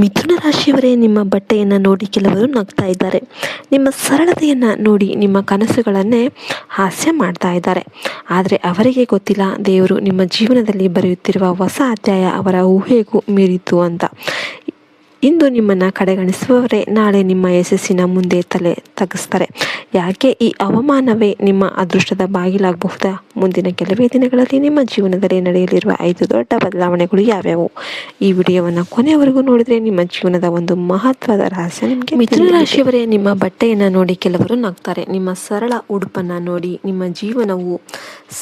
ಮಿಥುನ ರಾಶಿಯವರೇ, ನಿಮ್ಮ ಬಟ್ಟೆಯನ್ನು ನೋಡಿ ಕೆಲವರು ನಗ್ತಾ ಇದ್ದಾರೆ. ನಿಮ್ಮ ಸರಳತೆಯನ್ನು ನೋಡಿ ನಿಮ್ಮ ಕನಸುಗಳನ್ನೇ ಹಾಸ್ಯ ಮಾಡ್ತಾ ಇದ್ದಾರೆ. ಆದರೆ ಅವರಿಗೆ ಗೊತ್ತಿಲ್ಲ, ದೇವರು ನಿಮ್ಮ ಜೀವನದಲ್ಲಿ ಬರೆಯುತ್ತಿರುವ ಹೊಸ ಅಧ್ಯಾಯ ಅವರ ಊಹೆಗೂ ಮೀರಿತು ಅಂತ. ಇಂದು ನಿಮ್ಮನ್ನು ಕಡೆಗಣಿಸುವವರೇ ನಾಳೆ ನಿಮ್ಮ ಯಶಸ್ಸಿನ ಮುಂದೆ ತಲೆ ತಗ್ಗಿಸ್ತಾರೆ. ಯಾಕೆ? ಈ ಅವಮಾನವೇ ನಿಮ್ಮ ಅದೃಷ್ಟದ ಬಾಗಿಲಾಗಬಹುದಾ? ಮುಂದಿನ ಕೆಲವೇ ದಿನಗಳಲ್ಲಿ ನಿಮ್ಮ ಜೀವನದಲ್ಲಿ ನಡೆಯಲಿರುವ 5 ದೊಡ್ಡ ಬದಲಾವಣೆಗಳು ಯಾವ್ಯಾವು? ಈ ವಿಡಿಯೋವನ್ನು ಕೊನೆಯವರೆಗೂ ನೋಡಿದರೆ ನಿಮ್ಮ ಜೀವನದ ಒಂದು ಮಹತ್ವದ ರಹಸ್ಯ ನಿಮಗೆ. ಮಿಥುನ ರಾಶಿಯವರೇ, ನಿಮ್ಮ ಬಟ್ಟೆಯನ್ನು ನೋಡಿ ಕೆಲವರು ನಗ್ತಾರೆ. ನಿಮ್ಮ ಸರಳ ಉಡುಪನ್ನು ನೋಡಿ ನಿಮ್ಮ ಜೀವನವು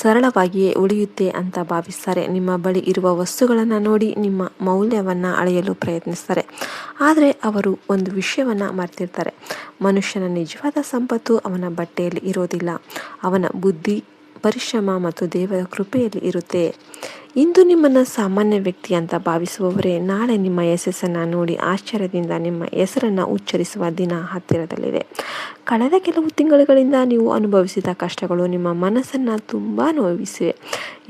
ಸರಳವಾಗಿಯೇ ಉಳಿಯುತ್ತೆ ಅಂತ ಭಾವಿಸ್ತಾರೆ. ನಿಮ್ಮ ಬಳಿ ಇರುವ ವಸ್ತುಗಳನ್ನು ನೋಡಿ ನಿಮ್ಮ ಮೌಲ್ಯವನ್ನು ಅಳೆಯಲು ಪ್ರಯತ್ನಿಸ್ತಾರೆ. ಆದರೆ ಅವರು ಒಂದು ವಿಷಯವನ್ನು ಮರೆತಿರ್ತಾರೆ. ಮನುಷ್ಯನ ನಿಜವಾದ ಸಂಪತ್ತು ಅವನ ಬಟ್ಟೆಯಲ್ಲಿ ಇರೋದಿಲ್ಲ, ಅವನ ಬುದ್ಧಿ, ಪರಿಶ್ರಮ ಮತ್ತು ದೇವರ ಕೃಪೆಯಲ್ಲಿ ಇರುತ್ತೆ. ಇಂದು ನಿಮ್ಮನ್ನು ಸಾಮಾನ್ಯ ವ್ಯಕ್ತಿ ಅಂತ ಭಾವಿಸುವವರೇ ನಾಳೆ ನಿಮ್ಮ ಯಶಸ್ಸನ್ನು ನೋಡಿ ಆಶ್ಚರ್ಯದಿಂದ ನಿಮ್ಮ ಹೆಸರನ್ನು ಉಚ್ಚರಿಸುವ ದಿನ ಹತ್ತಿರದಲ್ಲಿದೆ. ಕಳೆದ ಕೆಲವು ತಿಂಗಳುಗಳಿಂದ ನೀವು ಅನುಭವಿಸಿದ ಕಷ್ಟಗಳು ನಿಮ್ಮ ಮನಸ್ಸನ್ನು ತುಂಬ ನೋವಿಸಿವೆ.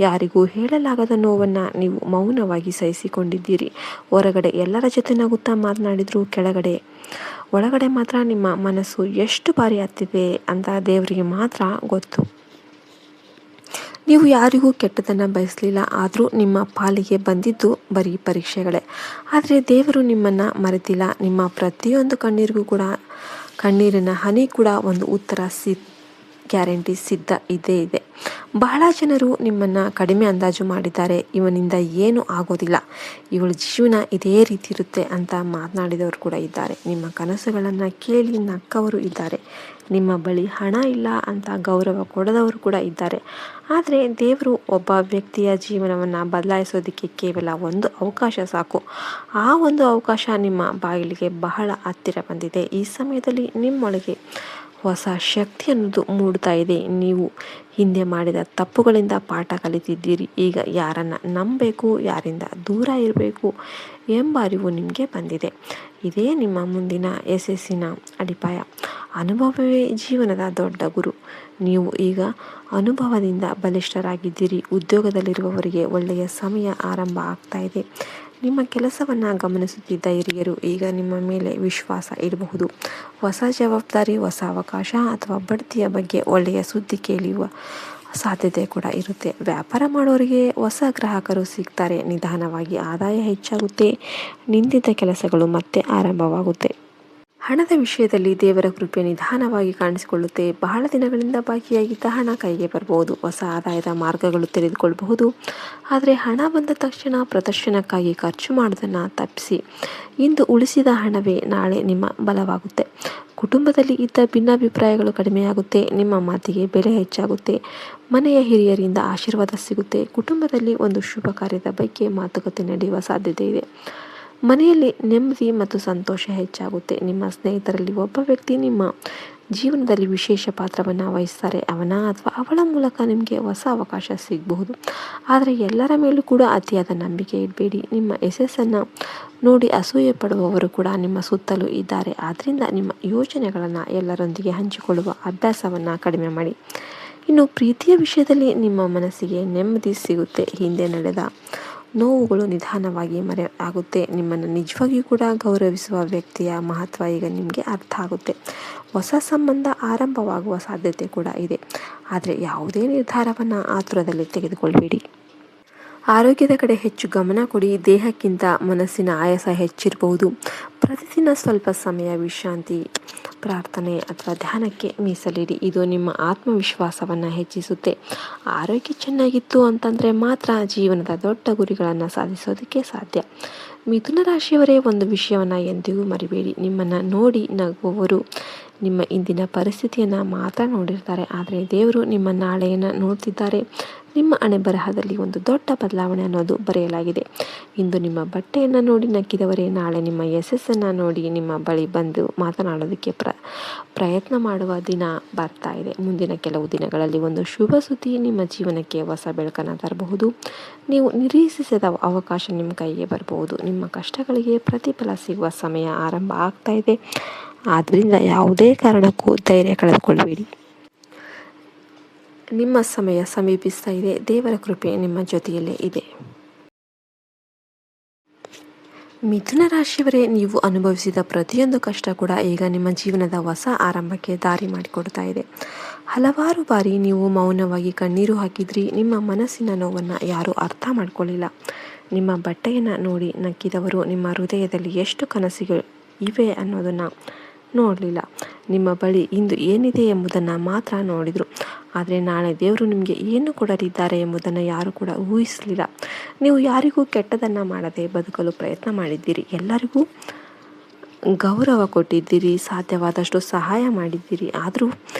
ಯಾರಿಗೂ ಹೇಳಲಾಗದ ನೋವನ್ನು ನೀವು ಮೌನವಾಗಿ ಸಹಿಸಿಕೊಂಡಿದ್ದೀರಿ. ಹೊರಗಡೆ ಎಲ್ಲರ ಜೊತೆ ನಗುತ್ತಾ ಮಾತನಾಡಿದ್ರು, ಒಳಗಡೆ ಮಾತ್ರ ನಿಮ್ಮ ಮನಸ್ಸು ಎಷ್ಟು ಬಾರಿ ಹತ್ತಿದೆ ಅಂತ ದೇವರಿಗೆ ಮಾತ್ರ ಗೊತ್ತು. ನೀವು ಯಾರಿಗೂ ಕೆಟ್ಟದನ್ನು ಬಯಸಲಿಲ್ಲ, ಆದರೂ ನಿಮ್ಮ ಪಾಲಿಗೆ ಬಂದಿದ್ದು ಬರೀ ಪರೀಕ್ಷೆಗಳೇ. ಆದರೆ ದೇವರು ನಿಮ್ಮನ್ನು ಮರೆತಿಲ್ಲ. ನಿಮ್ಮ ಪ್ರತಿಯೊಂದು ಕಣ್ಣೀರಿನ ಹನಿ ಕೂಡ ಒಂದು ಉತ್ತರ ಗ್ಯಾರಂಟಿ ಸಿದ್ಧ ಇದೆ. ಬಹಳ ಜನರು ನಿಮ್ಮನ್ನು ಕಡಿಮೆ ಅಂದಾಜು ಮಾಡಿದ್ದಾರೆ. ಇವನಿಂದ ಏನೂ ಆಗೋದಿಲ್ಲ, ಇವಳ ಜೀವನ ಇದೇ ರೀತಿ ಇರುತ್ತೆ ಅಂತ ಮಾತನಾಡಿದವರು ಕೂಡ ಇದ್ದಾರೆ. ನಿಮ್ಮ ಕನಸುಗಳನ್ನು ಕೇಳಿ ನಕ್ಕವರು ಇದ್ದಾರೆ. ನಿಮ್ಮ ಬಳಿ ಹಣ ಇಲ್ಲ ಅಂತ ಗೌರವ ಕೊಡದವರು ಕೂಡ ಇದ್ದಾರೆ. ಆದರೆ ದೇವರು ಒಬ್ಬ ವ್ಯಕ್ತಿಯ ಜೀವನವನ್ನು ಬದಲಾಯಿಸೋದಕ್ಕೆ ಕೇವಲ ಒಂದು ಅವಕಾಶ ಸಾಕು. ಆ ಒಂದು ಅವಕಾಶ ನಿಮ್ಮ ಬಾಗಿಲಿಗೆ ಬಹಳ ಹತ್ತಿರ ಬಂದಿದೆ. ಈ ಸಮಯದಲ್ಲಿ ನಿಮ್ಮೊಳಗೆ ಹೊಸ ಶಕ್ತಿ ಅನ್ನೋದು ಮೂಡ್ತಾ ಇದೆ. ನೀವು ಹಿಂದೆ ಮಾಡಿದ ತಪ್ಪುಗಳಿಂದ ಪಾಠ ಕಲಿತಿದ್ದೀರಿ. ಈಗ ಯಾರನ್ನು ನಂಬಬೇಕು, ಯಾರಿಂದ ದೂರ ಇರಬೇಕು ಎಂಬ ಅರಿವು ನಿಮಗೆ ಬಂದಿದೆ. ಇದೇ ನಿಮ್ಮ ಮುಂದಿನ ಯಶಸ್ಸಿನ ಅಡಿಪಾಯ. ಅನುಭವವೇ ಜೀವನದ ದೊಡ್ಡ ಗುರು. ನೀವು ಈಗ ಅನುಭವದಿಂದ ಬಲಿಷ್ಠರಾಗಿದ್ದೀರಿ. ಉದ್ಯೋಗದಲ್ಲಿರುವವರಿಗೆ ಒಳ್ಳೆಯ ಸಮಯ ಆರಂಭ ಆಗ್ತಾ ಇದೆ. ನಿಮ್ಮ ಕೆಲಸವನ್ನು ಗಮನಿಸುತ್ತಿದ್ದ ಹಿರಿಯರು ಈಗ ನಿಮ್ಮ ಮೇಲೆ ವಿಶ್ವಾಸ ಇಡಬಹುದು. ಹೊಸ ಜವಾಬ್ದಾರಿ, ಹೊಸ ಅವಕಾಶ ಅಥವಾ ಬಡ್ತಿಯ ಬಗ್ಗೆ ಒಳ್ಳೆಯ ಸುದ್ದಿ ಕೇಳುವ ಸಾಧ್ಯತೆ ಕೂಡ ಇರುತ್ತೆ. ವ್ಯಾಪಾರ ಮಾಡೋರಿಗೆ ಹೊಸ ಗ್ರಾಹಕರು ಸಿಗ್ತಾರೆ. ನಿಧಾನವಾಗಿ ಆದಾಯ ಹೆಚ್ಚಾಗುತ್ತೆ. ನಿಂತಿದ್ದ ಕೆಲಸಗಳು ಮತ್ತೆ ಆರಂಭವಾಗುತ್ತೆ. ಹಣದ ವಿಷಯದಲ್ಲಿ ದೇವರ ಕೃಪೆ ನಿಧಾನವಾಗಿ ಕಾಣಿಸಿಕೊಳ್ಳುತ್ತೆ. ಬಹಳ ದಿನಗಳಿಂದ ಬಾಕಿಯಾಗಿದ್ದ ಹಣ ಕೈಗೆ ಬರಬಹುದು. ಹೊಸ ಆದಾಯದ ಮಾರ್ಗಗಳು ತೆರೆದುಕೊಳ್ಳಬಹುದು. ಆದರೆ ಹಣ ಬಂದ ತಕ್ಷಣ ಪ್ರದರ್ಶನಕ್ಕಾಗಿ ಖರ್ಚು ಮಾಡೋದನ್ನು ತಪ್ಪಿಸಿ. ಇಂದು ಉಳಿಸಿದ ಹಣವೇ ನಾಳೆ ನಿಮ್ಮ ಬಲವಾಗುತ್ತೆ. ಕುಟುಂಬದಲ್ಲಿ ಇದ್ದ ಭಿನ್ನಾಭಿಪ್ರಾಯಗಳು ಕಡಿಮೆಯಾಗುತ್ತೆ. ನಿಮ್ಮ ಮಾತಿಗೆ ಬೆಲೆ ಹೆಚ್ಚಾಗುತ್ತೆ. ಮನೆಯ ಹಿರಿಯರಿಂದ ಆಶೀರ್ವಾದ ಸಿಗುತ್ತೆ. ಕುಟುಂಬದಲ್ಲಿ ಒಂದು ಶುಭ ಕಾರ್ಯದ ಬಗ್ಗೆ ಮಾತುಕತೆ ನಡೆಯುವ ಸಾಧ್ಯತೆ ಇದೆ. ಮನೆಯಲ್ಲಿ ನೆಮ್ಮದಿ ಮತ್ತು ಸಂತೋಷ ಹೆಚ್ಚಾಗುತ್ತೆ. ನಿಮ್ಮ ಸ್ನೇಹಿತರಲ್ಲಿ ಒಬ್ಬ ವ್ಯಕ್ತಿ ನಿಮ್ಮ ಜೀವನದಲ್ಲಿ ವಿಶೇಷ ಪಾತ್ರವನ್ನು ವಹಿಸ್ತಾರೆ. ಅವನ ಅಥವಾ ಅವಳ ಮೂಲಕ ನಿಮಗೆ ಹೊಸ ಅವಕಾಶ ಸಿಗಬಹುದು. ಆದರೆ ಎಲ್ಲರ ಮೇಲೂ ಕೂಡ ಅತಿಯಾದ ನಂಬಿಕೆ ಇಡಬೇಡಿ. ನಿಮ್ಮ ಯಶಸ್ಸನ್ನು ನೋಡಿ ಅಸೂಯೆ ಪಡುವವರು ಕೂಡ ನಿಮ್ಮ ಸುತ್ತಲೂ ಇದ್ದಾರೆ. ಆದ್ದರಿಂದ ನಿಮ್ಮ ಯೋಚನೆಗಳನ್ನು ಎಲ್ಲರೊಂದಿಗೆ ಹಂಚಿಕೊಳ್ಳುವ ಅಭ್ಯಾಸವನ್ನು ಕಡಿಮೆ ಮಾಡಿ. ಇನ್ನು ಪ್ರೀತಿಯ ವಿಷಯದಲ್ಲಿ ನಿಮ್ಮ ಮನಸ್ಸಿಗೆ ನೆಮ್ಮದಿ ಸಿಗುತ್ತೆ. ಹಿಂದೆ ನಡೆದ ನೋವುಗಳು ನಿಧಾನವಾಗಿ ಮರೆಯಾಗುತ್ತೆ. ನಿಮ್ಮನ್ನು ನಿಜವಾಗಿಯೂ ಕೂಡ ಗೌರವಿಸುವ ವ್ಯಕ್ತಿಯ ಮಹತ್ವ ಈಗ ನಿಮಗೆ ಅರ್ಥ ಆಗುತ್ತೆ. ಹೊಸ ಸಂಬಂಧ ಆರಂಭವಾಗುವ ಸಾಧ್ಯತೆ ಕೂಡ ಇದೆ. ಆದರೆ ಯಾವುದೇ ನಿರ್ಧಾರವನ್ನು ಆತುರದಲ್ಲಿ ತೆಗೆದುಕೊಳ್ಳಬೇಡಿ. ಆರೋಗ್ಯದ ಕಡೆ ಹೆಚ್ಚು ಗಮನ ಕೊಡಿ. ದೇಹಕ್ಕಿಂತ ಮನಸ್ಸಿನ ಆಯಾಸ ಹೆಚ್ಚಿರಬಹುದು. ಪ್ರತಿದಿನ ಸ್ವಲ್ಪ ಸಮಯ ವಿಶ್ರಾಂತಿ, ಪ್ರಾರ್ಥನೆ ಅಥವಾ ಧ್ಯಾನಕ್ಕೆ ಮೀಸಲಿಡಿ. ಇದು ನಿಮ್ಮ ಆತ್ಮವಿಶ್ವಾಸವನ್ನು ಹೆಚ್ಚಿಸುತ್ತೆ. ಆರೋಗ್ಯ ಚೆನ್ನಾಗಿತ್ತು ಅಂತಂದರೆ ಮಾತ್ರ ಜೀವನದ ದೊಡ್ಡ ಗುರಿಗಳನ್ನು ಸಾಧಿಸೋದಕ್ಕೆ ಸಾಧ್ಯ. ಮಿಥುನ ರಾಶಿಯವರೇ, ಒಂದು ವಿಷಯವನ್ನು ಎಂದಿಗೂ ಮರಿಬೇಡಿ. ನಿಮ್ಮನ್ನು ನೋಡಿ ನಗುವವರು ನಿಮ್ಮ ಇಂದಿನ ಪರಿಸ್ಥಿತಿಯನ್ನು ಮಾತ್ರ ನೋಡಿರ್ತಾರೆ. ಆದರೆ ದೇವರು ನಿಮ್ಮ ನಾಳೆಯನ್ನು ನೋಡ್ತಿದ್ದಾರೆ. ನಿಮ್ಮ ಹಣೆಬರಹದಲ್ಲಿ ಒಂದು ದೊಡ್ಡ ಬದಲಾವಣೆ ಅನ್ನೋದು ಬರೆಯಲಾಗಿದೆ. ಇಂದು ನಿಮ್ಮ ಬಟ್ಟೆಯನ್ನು ನೋಡಿ ನಕ್ಕಿದವರೇ ನಾಳೆ ನಿಮ್ಮ ಯಶಸ್ಸನ್ನು ನೋಡಿ ನಿಮ್ಮ ಬಳಿ ಬಂದು ಮಾತನಾಡೋದಕ್ಕೆ ಪ್ರಯತ್ನ ಮಾಡುವ ದಿನ ಬರ್ತಾ ಇದೆ. ಮುಂದಿನ ಕೆಲವು ದಿನಗಳಲ್ಲಿ ಒಂದು ಶುಭ ಸುದ್ದಿ ನಿಮ್ಮ ಜೀವನಕ್ಕೆ ಹೊಸ ಬೆಳಕನ್ನು ತರಬಹುದು. ನೀವು ನಿರೀಕ್ಷಿಸಿದ ಅವಕಾಶ ನಿಮ್ಮ ಕೈಗೆ ಬರಬಹುದು. ನಿಮ್ಮ ಕಷ್ಟಗಳಿಗೆ ಪ್ರತಿಫಲ ಸಿಗುವ ಸಮಯ ಆರಂಭ ಆಗ್ತಾ ಇದೆ. ಆದ್ದರಿಂದ ಯಾವುದೇ ಕಾರಣಕ್ಕೂ ಧೈರ್ಯ ಕಳೆದುಕೊಳ್ಳಬೇಡಿ. ನಿಮ್ಮ ಸಮಯ ಸಮೀಪಿಸ್ತಾ ಇದೆ. ದೇವರ ಕೃಪೆ ನಿಮ್ಮ ಜೊತೆಯಲ್ಲೇ ಇದೆ. ಮಿಥುನ ರಾಶಿಯವರೇ, ನೀವು ಅನುಭವಿಸಿದ ಪ್ರತಿಯೊಂದು ಕಷ್ಟ ಕೂಡ ಈಗ ನಿಮ್ಮ ಜೀವನದ ಹೊಸ ಆರಂಭಕ್ಕೆ ದಾರಿ ಮಾಡಿಕೊಡ್ತಾ ಇದೆ. ಹಲವಾರು ಬಾರಿ ನೀವು ಮೌನವಾಗಿ ಕಣ್ಣೀರು ಹಾಕಿದ್ರಿ. ನಿಮ್ಮ ಮನಸ್ಸಿನ ನೋವನ್ನು ಯಾರೂ ಅರ್ಥ ಮಾಡ್ಕೊಳ್ಳಿಲ್ಲ. ನಿಮ್ಮ ಬಟ್ಟೆಯನ್ನು ನೋಡಿ ನಕ್ಕಿದವರು ನಿಮ್ಮ ಹೃದಯದಲ್ಲಿ ಎಷ್ಟು ಕನಸುಗಳು ಇವೆ ಅನ್ನೋದನ್ನು ನೋಡಲಿಲ್ಲ. ನಿಮ್ಮ ಬಳಿ ಇಂದು ಏನಿದೆ ಎಂಬುದನ್ನು ಮಾತ್ರ ನೋಡಿದರು. ಆದರೆ ನಾಳೆ ದೇವರು ನಿಮಗೆ ಏನು ಕೊಡಲಿದ್ದಾರೆ ಎಂಬುದನ್ನು ಯಾರೂ ಕೂಡ ಊಹಿಸಲಿಲ್ಲ. ನೀವು ಯಾರಿಗೂ ಕೆಟ್ಟದನ್ನು ಮಾಡದೆ ಬದುಕಲು ಪ್ರಯತ್ನ ಮಾಡಿದ್ದೀರಿ. ಎಲ್ಲರಿಗೂ ಗೌರವ ಕೊಟ್ಟಿದ್ದೀರಿ, ಸಾಧ್ಯವಾದಷ್ಟು ಸಹಾಯ ಮಾಡಿದ್ದೀರಿ. ಆದರೂ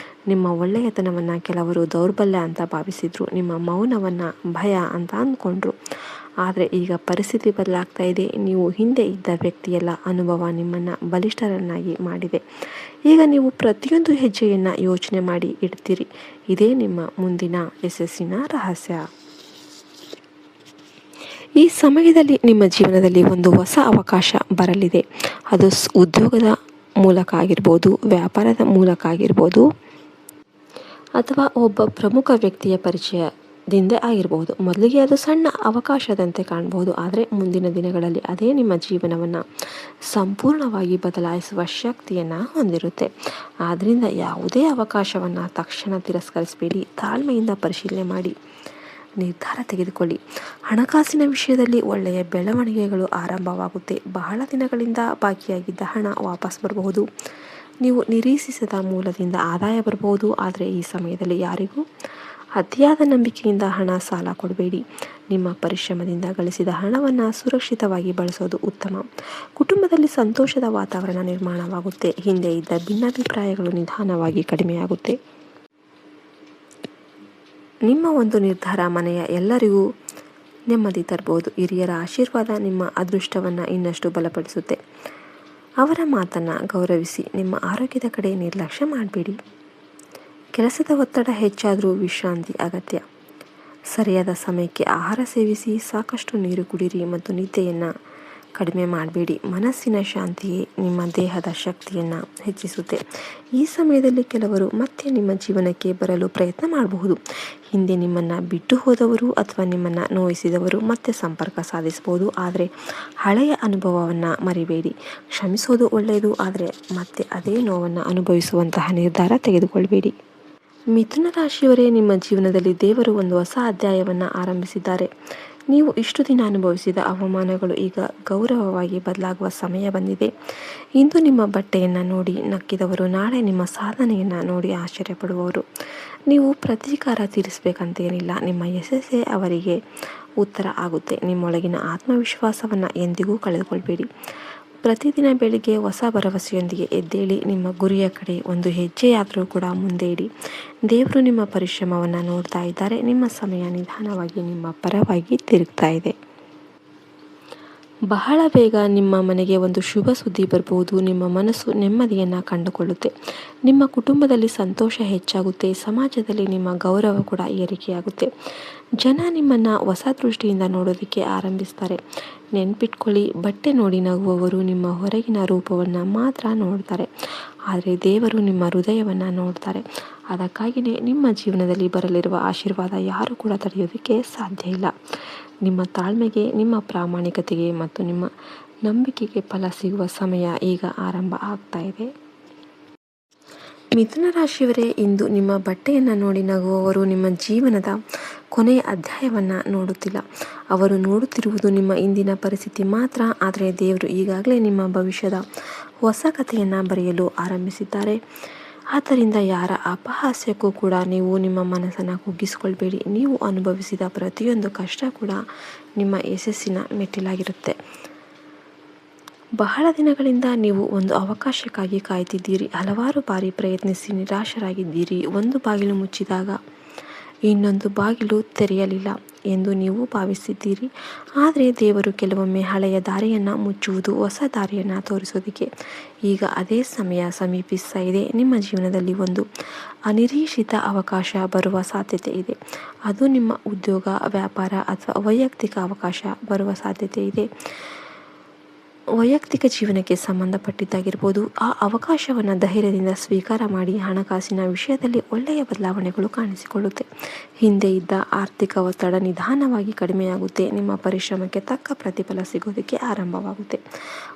ನಿಮ್ಮ ಒಳ್ಳೆಯತನವನ್ನು ಕೆಲವರು ದೌರ್ಬಲ್ಯ ಅಂತ ಭಾವಿಸಿದರು. ನಿಮ್ಮ ಮೌನವನ್ನು ಭಯ ಅಂತ ಅಂದ್ಕೊಂಡ್ರು. ಆದರೆ ಈಗ ಪರಿಸ್ಥಿತಿ ಬದಲಾಗ್ತಾ ಇದೆ. ನೀವು ಹಿಂದೆ ಇದ್ದ ವ್ಯಕ್ತಿಯಲ್ಲ, ಅನುಭವ ನಿಮ್ಮನ್ನು ಬಲಿಷ್ಠರನ್ನಾಗಿ ಮಾಡಿದೆ. ಈಗ ನೀವು ಪ್ರತಿಯೊಂದು ಹೆಜ್ಜೆಯನ್ನು ಯೋಚನೆ ಮಾಡಿ ಇಡ್ತೀರಿ. ಇದೇ ನಿಮ್ಮ ಮುಂದಿನ ಯಶಸ್ಸಿನ ರಹಸ್ಯ. ಈ ಸಮಯದಲ್ಲಿ ನಿಮ್ಮ ಜೀವನದಲ್ಲಿ ಒಂದು ಹೊಸ ಅವಕಾಶ ಬರಲಿದೆ. ಅದು ಉದ್ಯೋಗದ ಮೂಲಕ ಆಗಿರ್ಬೋದು, ವ್ಯಾಪಾರದ ಮೂಲಕ ಆಗಿರ್ಬೋದು, ಅಥವಾ ಒಬ್ಬ ಪ್ರಮುಖ ವ್ಯಕ್ತಿಯ ಪರಿಚಯದಿಂದ ಆಗಿರಬಹುದು. ಮೊದಲಿಗೆ ಅದು ಸಣ್ಣ ಅವಕಾಶದಂತೆ ಕಾಣಬಹುದು, ಆದರೆ ಮುಂದಿನ ದಿನಗಳಲ್ಲಿ ಅದೇ ನಿಮ್ಮ ಜೀವನವನ್ನು ಸಂಪೂರ್ಣವಾಗಿ ಬದಲಾಯಿಸುವ ಶಕ್ತಿಯನ್ನು ಹೊಂದಿರುತ್ತೆ. ಆದ್ದರಿಂದ ಯಾವುದೇ ಅವಕಾಶವನ್ನು ತಕ್ಷಣ ತಿರಸ್ಕರಿಸಬೇಡಿ. ತಾಳ್ಮೆಯಿಂದ ಪರಿಶೀಲನೆ ಮಾಡಿ ನಿರ್ಧಾರ ತೆಗೆದುಕೊಳ್ಳಿ. ಹಣಕಾಸಿನ ವಿಷಯದಲ್ಲಿ ಒಳ್ಳೆಯ ಬೆಳವಣಿಗೆಗಳು ಆರಂಭವಾಗುತ್ತೆ. ಬಹಳ ದಿನಗಳಿಂದ ಬಾಕಿಯಾಗಿದ್ದ ಹಣ ವಾಪಸ್ ಬರಬಹುದು. ನೀವು ನಿರೀಕ್ಷಿಸದ ಮೂಲದಿಂದ ಆದಾಯ ಬರಬಹುದು. ಆದರೆ ಈ ಸಮಯದಲ್ಲಿ ಯಾರಿಗೂ ಅತಿಯಾದ ನಂಬಿಕೆಯಿಂದ ಹಣ ಸಾಲ ಕೊಡಬೇಡಿ. ನಿಮ್ಮ ಪರಿಶ್ರಮದಿಂದ ಗಳಿಸಿದ ಹಣವನ್ನು ಸುರಕ್ಷಿತವಾಗಿ ಬಳಸೋದು ಉತ್ತಮ. ಕುಟುಂಬದಲ್ಲಿ ಸಂತೋಷದ ವಾತಾವರಣ ನಿರ್ಮಾಣವಾಗುತ್ತೆ. ಹಿಂದೆ ಇದ್ದ ಭಿನ್ನಾಭಿಪ್ರಾಯಗಳು ನಿಧಾನವಾಗಿ ಕಡಿಮೆಯಾಗುತ್ತೆ. ನಿಮ್ಮ ಒಂದು ನಿರ್ಧಾರ ಮನೆಯ ಎಲ್ಲರಿಗೂ ನೆಮ್ಮದಿ ತರಬಹುದು. ಹಿರಿಯರ ಆಶೀರ್ವಾದ ನಿಮ್ಮ ಅದೃಷ್ಟವನ್ನು ಇನ್ನಷ್ಟು ಬಲಪಡಿಸುತ್ತೆ. ಅವರ ಮಾತನ್ನು ಗೌರವಿಸಿ. ನಿಮ್ಮ ಆರೋಗ್ಯದ ಕಡೆ ನಿರ್ಲಕ್ಷ್ಯ ಮಾಡಬೇಡಿ. ಕೆಲಸದ ಒತ್ತಡ ಹೆಚ್ಚಾದರೂ ವಿಶ್ರಾಂತಿ ಅಗತ್ಯ. ಸರಿಯಾದ ಸಮಯಕ್ಕೆ ಆಹಾರ ಸೇವಿಸಿ, ಸಾಕಷ್ಟು ನೀರು ಕುಡಿಯಿರಿ ಮತ್ತು ನಿದ್ದೆಯನ್ನು ಕಡಿಮೆ ಮಾಡಬೇಡಿ. ಮನಸ್ಸಿನ ಶಾಂತಿಯೇ ನಿಮ್ಮ ದೇಹದ ಶಕ್ತಿಯನ್ನು ಹೆಚ್ಚಿಸುತ್ತೆ. ಈ ಸಮಯದಲ್ಲಿ ಕೆಲವರು ಮತ್ತೆ ನಿಮ್ಮ ಜೀವನಕ್ಕೆ ಬರಲು ಪ್ರಯತ್ನ ಮಾಡಬಹುದು. ಹಿಂದೆ ನಿಮ್ಮನ್ನು ಬಿಟ್ಟು ಹೋದವರು ಅಥವಾ ನಿಮ್ಮನ್ನು ನೋಯಿಸಿದವರು ಮತ್ತೆ ಸಂಪರ್ಕ ಸಾಧಿಸಬಹುದು. ಆದರೆ ಹಳೆಯ ಅನುಭವವನ್ನು ಮರಿಬೇಡಿ. ಕ್ಷಮಿಸೋದು ಒಳ್ಳೆಯದು, ಆದರೆ ಮತ್ತೆ ಅದೇ ನೋವನ್ನು ಅನುಭವಿಸುವಂತಹ ನಿರ್ಧಾರ ತೆಗೆದುಕೊಳ್ಬೇಡಿ. ಮಿಥುನ ರಾಶಿಯವರೇ, ನಿಮ್ಮ ಜೀವನದಲ್ಲಿ ದೇವರು ಒಂದು ಹೊಸ ಅಧ್ಯಾಯವನ್ನು ಆರಂಭಿಸಿದ್ದಾರೆ. ನೀವು ಇಷ್ಟು ದಿನ ಅನುಭವಿಸಿದ ಅವಮಾನಗಳು ಈಗ ಗೌರವವಾಗಿ ಬದಲಾಗುವ ಸಮಯ ಬಂದಿದೆ. ಇಂದು ನಿಮ್ಮ ಬಟ್ಟೆಯನ್ನು ನೋಡಿ ನಕ್ಕಿದವರು ನಾಳೆ ನಿಮ್ಮ ಸಾಧನೆಯನ್ನು ನೋಡಿ ಆಶ್ಚರ್ಯಪಡುವವರು. ನೀವು ಪ್ರತೀಕಾರ ತೀರಿಸಬೇಕಂತೇನಿಲ್ಲ. ನಿಮ್ಮ ಯಶಸ್ಸೇ ಅವರಿಗೆ ಉತ್ತರ ಆಗುತ್ತೆ. ನಿಮ್ಮೊಳಗಿನ ಆತ್ಮವಿಶ್ವಾಸವನ್ನು ಎಂದಿಗೂ ಕಳೆದುಕೊಳ್ಬೇಡಿ. ಪ್ರತಿದಿನ ಬೆಳಿಗ್ಗೆ ಹೊಸ ಭರವಸೆಯೊಂದಿಗೆ ಎದ್ದೇಳಿ. ನಿಮ್ಮ ಗುರಿಯ ಕಡೆ ಒಂದು ಹೆಜ್ಜೆಯಾದರೂ ಕೂಡ ಮುಂದೆ ಇಡಿ. ದೇವರು ನಿಮ್ಮ ಪರಿಶ್ರಮವನ್ನು ನೋಡ್ತಾ ಇದ್ದಾರೆ. ನಿಮ್ಮ ಸಮಯ ನಿಧಾನವಾಗಿ ನಿಮ್ಮ ಪರವಾಗಿ ತಿರುಗ್ತಾ ಇದೆ. ಬಹಳ ಬೇಗ ನಿಮ್ಮ ಮನೆಗೆ ಒಂದು ಶುಭ ಸುದ್ದಿ ಬರಬಹುದು. ನಿಮ್ಮ ಮನಸ್ಸು ನೆಮ್ಮದಿಯನ್ನು ಕಂಡುಕೊಳ್ಳುತ್ತೆ. ನಿಮ್ಮ ಕುಟುಂಬದಲ್ಲಿ ಸಂತೋಷ ಹೆಚ್ಚಾಗುತ್ತೆ. ಸಮಾಜದಲ್ಲಿ ನಿಮ್ಮ ಗೌರವ ಕೂಡ ಏರಿಕೆಯಾಗುತ್ತೆ. ಜನ ನಿಮ್ಮನ್ನು ಹೊಸ ದೃಷ್ಟಿಯಿಂದ ನೋಡೋದಕ್ಕೆ ಆರಂಭಿಸ್ತಾರೆ. ನೆನ್ಪಿಟ್ಕೊಳ್ಳಿ, ಬಟ್ಟೆ ನೋಡಿ ನಗುವವರು ನಿಮ್ಮ ಹೊರಗಿನ ರೂಪವನ್ನು ಮಾತ್ರ ನೋಡ್ತಾರೆ, ಆದರೆ ದೇವರು ನಿಮ್ಮ ಹೃದಯವನ್ನು ನೋಡ್ತಾರೆ. ಅದಕ್ಕಾಗಿಯೇ ನಿಮ್ಮ ಜೀವನದಲ್ಲಿ ಬರಲಿರುವ ಆಶೀರ್ವಾದ ಯಾರೂ ಕೂಡ ತಡೆಯೋದಕ್ಕೆ ಸಾಧ್ಯ ಇಲ್ಲ. ನಿಮ್ಮ ತಾಳ್ಮೆಗೆ, ನಿಮ್ಮ ಪ್ರಾಮಾಣಿಕತೆಗೆ ಮತ್ತು ನಿಮ್ಮ ನಂಬಿಕೆಗೆ ಫಲ ಸಿಗುವ ಸಮಯ ಈಗ ಆರಂಭ ಆಗ್ತಾ ಇದೆ. ಮಿಥುನ ರಾಶಿಯವರೇ, ಇಂದು ನಿಮ್ಮ ಬಟ್ಟೆಯನ್ನು ನೋಡಿ ನಗುವವರು ನಿಮ್ಮ ಜೀವನದ ಕೊನೆಯ ಅಧ್ಯಾಯವನ್ನು ನೋಡುತ್ತಿಲ್ಲ. ಅವರು ನೋಡುತ್ತಿರುವುದು ನಿಮ್ಮ ಇಂದಿನ ಪರಿಸ್ಥಿತಿ ಮಾತ್ರ. ಆದರೆ ದೇವರು ಈಗಾಗಲೇ ನಿಮ್ಮ ಭವಿಷ್ಯದ ಹೊಸ ಕಥೆಯನ್ನು ಬರೆಯಲು ಆರಂಭಿಸಿದ್ದಾರೆ. ಆದ್ದರಿಂದ ಯಾರ ಅಪಹಾಸ್ಯಕ್ಕೂ ಕೂಡ ನೀವು ನಿಮ್ಮ ಮನಸ್ಸನ್ನು ಕುಗ್ಗಿಸಿಕೊಳ್ಬೇಡಿ. ನೀವು ಅನುಭವಿಸಿದ ಪ್ರತಿಯೊಂದು ಕಷ್ಟ ಕೂಡ ನಿಮ್ಮ ಯಶಸ್ಸಿನ ಮೆಟ್ಟಿಲಾಗಿರುತ್ತೆ. ಬಹಳ ದಿನಗಳಿಂದ ನೀವು ಒಂದು ಅವಕಾಶಕ್ಕಾಗಿ ಕಾಯ್ತಿದ್ದೀರಿ. ಹಲವಾರು ಬಾರಿ ಪ್ರಯತ್ನಿಸಿ ನಿರಾಶರಾಗಿದ್ದೀರಿ. ಒಂದು ಬಾಗಿಲು ಮುಚ್ಚಿದಾಗ ಇನ್ನೊಂದು ಬಾಗಿಲು ತೆರೆಯಲಿಲ್ಲ ಎಂದು ನೀವು ಭಾವಿಸಿದ್ದೀರಿ. ಆದರೆ ದೇವರು ಕೆಲವೊಮ್ಮೆ ಹಳೆಯ ದಾರಿಯನ್ನು ಮುಚ್ಚುವುದು ಹೊಸ ದಾರಿಯನ್ನು ತೋರಿಸೋದಕ್ಕೆ. ಈಗ ಅದೇ ಸಮಯ ಸಮೀಪಿಸ್ತಾ ಇದೆ. ನಿಮ್ಮ ಜೀವನದಲ್ಲಿ ಒಂದು ಅನಿರೀಕ್ಷಿತ ಅವಕಾಶ ಬರುವ ಸಾಧ್ಯತೆ ಇದೆ. ಅದು ನಿಮ್ಮ ಉದ್ಯೋಗ, ವ್ಯಾಪಾರ ಅಥವಾ ವೈಯಕ್ತಿಕ ಅವಕಾಶ ಬರುವ ಸಾಧ್ಯತೆ ಇದೆ. ವೈಯಕ್ತಿಕ ಜೀವನಕ್ಕೆ ಸಂಬಂಧಪಟ್ಟಿದ್ದಾಗಿರ್ಬೋದು, ಆ ಅವಕಾಶವನ್ನು ಧೈರ್ಯದಿಂದ ಸ್ವೀಕಾರ ಮಾಡಿ ಹಣಕಾಸಿನ ವಿಷಯದಲ್ಲಿ ಒಳ್ಳೆಯ ಬದಲಾವಣೆಗಳು ಕಾಣಿಸಿಕೊಳ್ಳುತ್ತೆ. ಹಿಂದೆ ಇದ್ದ ಆರ್ಥಿಕ ಒತ್ತಡ ನಿಧಾನವಾಗಿ ಕಡಿಮೆಯಾಗುತ್ತೆ. ನಿಮ್ಮ ಪರಿಶ್ರಮಕ್ಕೆ ತಕ್ಕ ಪ್ರತಿಫಲ ಸಿಗೋದಕ್ಕೆ ಆರಂಭವಾಗುತ್ತೆ.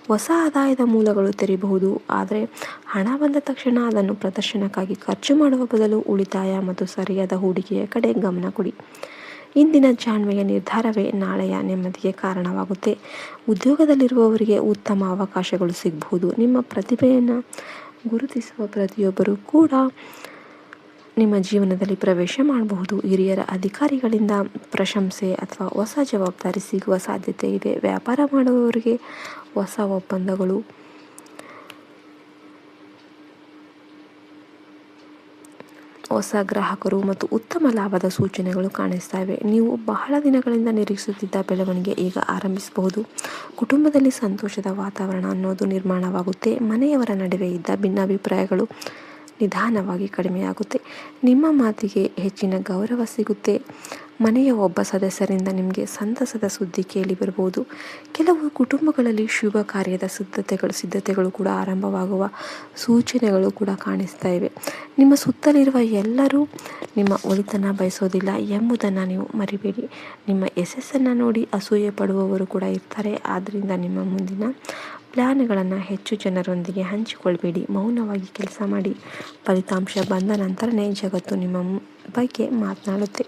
ಹೊಸ ಆದಾಯದ ಮೂಲಗಳು ತೆರೆಯಬಹುದು. ಆದರೆ ಹಣ ಬಂದ ತಕ್ಷಣ ಅದನ್ನು ಪ್ರದರ್ಶನಕ್ಕಾಗಿ ಖರ್ಚು ಮಾಡುವ ಬದಲು ಉಳಿತಾಯ ಮತ್ತು ಸರಿಯಾದ ಹೂಡಿಕೆಯ ಕಡೆ ಗಮನ ಕೊಡಿ. ಇಂದಿನ ಜಾಣ್ಮೆಯ ನಿರ್ಧಾರವೇ ನಾಳೆಯ ನೆಮ್ಮದಿಗೆ ಕಾರಣವಾಗುತ್ತೆ. ಉದ್ಯೋಗದಲ್ಲಿರುವವರಿಗೆ ಉತ್ತಮ ಅವಕಾಶಗಳು ಸಿಗಬಹುದು. ನಿಮ್ಮ ಪ್ರತಿಭೆಯನ್ನು ಗುರುತಿಸುವ ಪ್ರತಿಯೊಬ್ಬರೂ ಕೂಡ ನಿಮ್ಮ ಜೀವನದಲ್ಲಿ ಪ್ರವೇಶ ಮಾಡಬಹುದು. ಹಿರಿಯರ ಅಧಿಕಾರಿಗಳಿಂದ ಪ್ರಶಂಸೆ ಅಥವಾ ಹೊಸ ಜವಾಬ್ದಾರಿ ಸಿಗುವ ಸಾಧ್ಯತೆ ಇದೆ. ವ್ಯಾಪಾರ ಮಾಡುವವರಿಗೆ ಹೊಸ ಒಪ್ಪಂದಗಳು, ಹೊಸ ಗ್ರಾಹಕರು ಮತ್ತು ಉತ್ತಮ ಲಾಭದ ಸೂಚನೆಗಳು ಕಾಣಿಸ್ತಾ ಇವೆ. ನೀವು ಬಹಳ ದಿನಗಳಿಂದ ನಿರೀಕ್ಷಿಸುತ್ತಿದ್ದ ಬೆಳವಣಿಗೆ ಈಗ ಆರಂಭಿಸಬಹುದು. ಕುಟುಂಬದಲ್ಲಿ ಸಂತೋಷದ ವಾತಾವರಣ ಅನ್ನೋದು ನಿರ್ಮಾಣವಾಗುತ್ತೆ. ಮನೆಯವರ ನಡುವೆ ಇದ್ದ ಭಿನ್ನಾಭಿಪ್ರಾಯಗಳು ನಿಧಾನವಾಗಿ ಕಡಿಮೆಯಾಗುತ್ತೆ. ನಿಮ್ಮ ಮಾತಿಗೆ ಹೆಚ್ಚಿನ ಗೌರವ ಸಿಗುತ್ತೆ. ಮನೆಯ ಒಬ್ಬ ಸದಸ್ಯರಿಂದ ನಿಮಗೆ ಸಂತಸದ ಸುದ್ದಿ ಕೇಳಿ ಬರಬಹುದು. ಕೆಲವು ಕುಟುಂಬಗಳಲ್ಲಿ ಶುಭ ಕಾರ್ಯದ ಸಿದ್ಧತೆಗಳು ಕೂಡ ಆರಂಭವಾಗುವ ಸೂಚನೆಗಳು ಕೂಡ ಕಾಣಿಸ್ತಾ ಇವೆ. ನಿಮ್ಮ ಸುತ್ತಲಿರುವ ಎಲ್ಲರೂ ನಿಮ್ಮ ಒಳಿತನ್ನು ಬಯಸೋದಿಲ್ಲ ಎಂಬುದನ್ನು ನೀವು ಮರಿಬೇಡಿ. ನಿಮ್ಮ ಯಶಸ್ಸನ್ನು ನೋಡಿ ಅಸೂಯೆ ಪಡುವವರು ಕೂಡ ಇರ್ತಾರೆ. ಆದ್ದರಿಂದ ನಿಮ್ಮ ಮುಂದಿನ ಪ್ಲ್ಯಾನ್ಗಳನ್ನು ಹೆಚ್ಚು ಜನರೊಂದಿಗೆ ಹಂಚಿಕೊಳ್ಬೇಡಿ. ಮೌನವಾಗಿ ಕೆಲಸ ಮಾಡಿ. ಫಲಿತಾಂಶ ಬಂದ ನಂತರನೇ ಜಗತ್ತು ನಿಮ್ಮ ಬಗ್ಗೆ ಮಾತನಾಡುತ್ತೆ.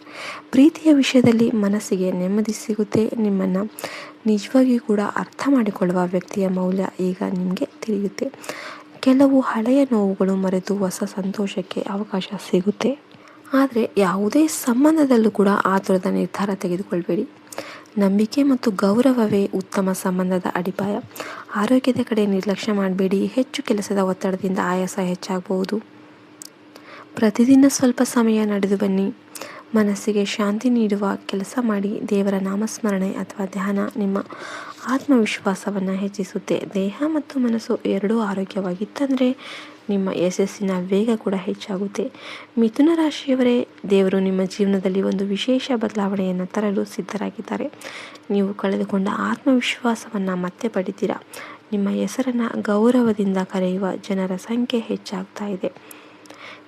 ಪ್ರೀತಿಯ ವಿಷಯದಲ್ಲಿ ಮನಸ್ಸಿಗೆ ನೆಮ್ಮದಿ ಸಿಗುತ್ತೆ. ನಿಮ್ಮನ್ನು ನಿಜವಾಗಿಯೂ ಕೂಡ ಅರ್ಥ ಮಾಡಿಕೊಳ್ಳುವ ವ್ಯಕ್ತಿಯ ಮೌಲ್ಯ ಈಗ ನಿಮಗೆ ತಿಳಿಯುತ್ತೆ. ಕೆಲವು ಹಳೆಯ ನೋವುಗಳು ಮರೆತು ಹೊಸ ಸಂತೋಷಕ್ಕೆ ಅವಕಾಶ ಸಿಗುತ್ತೆ. ಆದರೆ ಯಾವುದೇ ಸಂಬಂಧದಲ್ಲೂ ಕೂಡ ಆತುರದ ನಿರ್ಧಾರ ತೆಗೆದುಕೊಳ್ಬೇಡಿ. ನಂಬಿಕೆ ಮತ್ತು ಗೌರವವೇ ಉತ್ತಮ ಸಂಬಂಧದ ಅಡಿಪಾಯ. ಆರೋಗ್ಯದ ಕಡೆ ನಿರ್ಲಕ್ಷ್ಯ ಮಾಡಬೇಡಿ. ಹೆಚ್ಚು ಕೆಲಸದ ಒತ್ತಡದಿಂದ ಆಯಾಸ ಹೆಚ್ಚಾಗಬಹುದು. ಪ್ರತಿದಿನ ಸ್ವಲ್ಪ ಸಮಯ ನಡೆದು ಬನ್ನಿ. ಮನಸ್ಸಿಗೆ ಶಾಂತಿ ನೀಡುವ ಕೆಲಸ ಮಾಡಿ. ದೇವರ ನಾಮಸ್ಮರಣೆ ಅಥವಾ ಧ್ಯಾನ ನಿಮ್ಮ ಆತ್ಮವಿಶ್ವಾಸವನ್ನು ಹೆಚ್ಚಿಸುತ್ತೆ. ದೇಹ ಮತ್ತು ಮನಸ್ಸು ಎರಡೂ ಆರೋಗ್ಯವಾಗಿತ್ತಂದರೆ ನಿಮ್ಮ ಯಶಸ್ಸಿನ ವೇಗ ಕೂಡ ಹೆಚ್ಚಾಗುತ್ತೆ. ಮಿಥುನ ರಾಶಿಯವರೇ, ದೇವರು ನಿಮ್ಮ ಜೀವನದಲ್ಲಿ ಒಂದು ವಿಶೇಷ ಬದಲಾವಣೆಯನ್ನು ತರಲು ಸಿದ್ಧರಾಗಿದ್ದಾರೆ. ನೀವು ಕಳೆದುಕೊಂಡ ಆತ್ಮವಿಶ್ವಾಸವನ್ನು ಮತ್ತೆ ಪಡಿತೀರಾ. ನಿಮ್ಮ ಹೆಸರನ್ನು ಗೌರವದಿಂದ ಕರೆಯುವ ಜನರ ಸಂಖ್ಯೆ ಹೆಚ್ಚಾಗ್ತಾ ಇದೆ.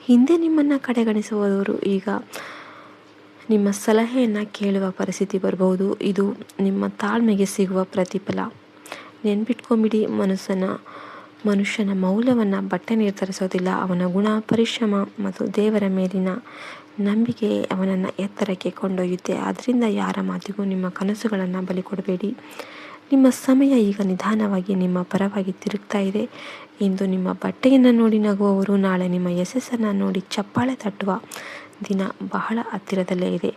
ಹಿಂದೆ ನಿಮ್ಮನ್ನು ಕಡೆಗಣಿಸುವವರು ಈಗ ನಿಮ್ಮ ಸಲಹೆಯನ್ನು ಕೇಳುವ ಪರಿಸ್ಥಿತಿ ಬರಬಹುದು. ಇದು ನಿಮ್ಮ ತಾಳ್ಮೆಗೆ ಸಿಗುವ ಪ್ರತಿಫಲ. ನೆನ್ಪಿಟ್ಕೊಂಬಿಡಿ, ಮನುಷ್ಯನ ಮೌಲ್ಯವನ್ನು ಬಟ್ಟೆ ನಿರ್ಧರಿಸೋದಿಲ್ಲ, ಅವನ ಗುಣ, ಪರಿಶ್ರಮ ಮತ್ತು ದೇವರ ಮೇಲಿನ ನಂಬಿಕೆ ಅವನನ್ನು ಎತ್ತರಕ್ಕೆ ಕೊಂಡೊಯ್ಯುತ್ತೆ. ಆದ್ದರಿಂದ ಯಾರ ಮಾತಿಗೂ ನಿಮ್ಮ ಕನಸುಗಳನ್ನು ಬಲಿ ಕೊಡಬೇಡಿ. ನಿಮ್ಮ ಸಮಯ ಈಗ ನಿಧಾನವಾಗಿ ನಿಮ್ಮ ಪರವಾಗಿ ತಿರುಗ್ತಾ ಇದೆ. ಇಂದು ನಿಮ್ಮ ಬಟ್ಟೆಯನ್ನು ನೋಡಿ ನಗುವವರು ನಾಳೆ ನಿಮ್ಮ ಯಶಸ್ಸನ್ನು ನೋಡಿ ಚಪ್ಪಾಳೆ ತಟ್ಟುವ ದಿನ ಬಹಳ ಹತ್ತಿರದಲ್ಲೇ ಇದೆ.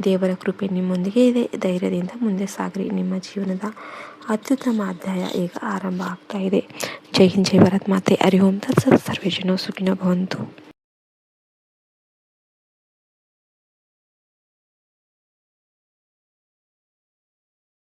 ದೇವರ ಕೃಪೆ ನಿಮ್ಮೊಂದಿಗೆ ಇದೆ. ಧೈರ್ಯದಿಂದ ಮುಂದೆ ಸಾಗ್ರಿ. ನಿಮ್ಮ ಜೀವನದ ಅತ್ಯುತ್ತಮ ಅಧ್ಯಾಯ ಈಗ ಆರಂಭ ಆಗ್ತಾ ಇದೆ. ಜೈ ಹಿಂದ್, ಜೈ ಭಾರತ್ ಮಾತೆ. ಹರಿ ಓಂ ತತ್ಸತ್. ಸರ್ವೇ ಜನೋ ಸುಖಿನೋ ಭವಂತು.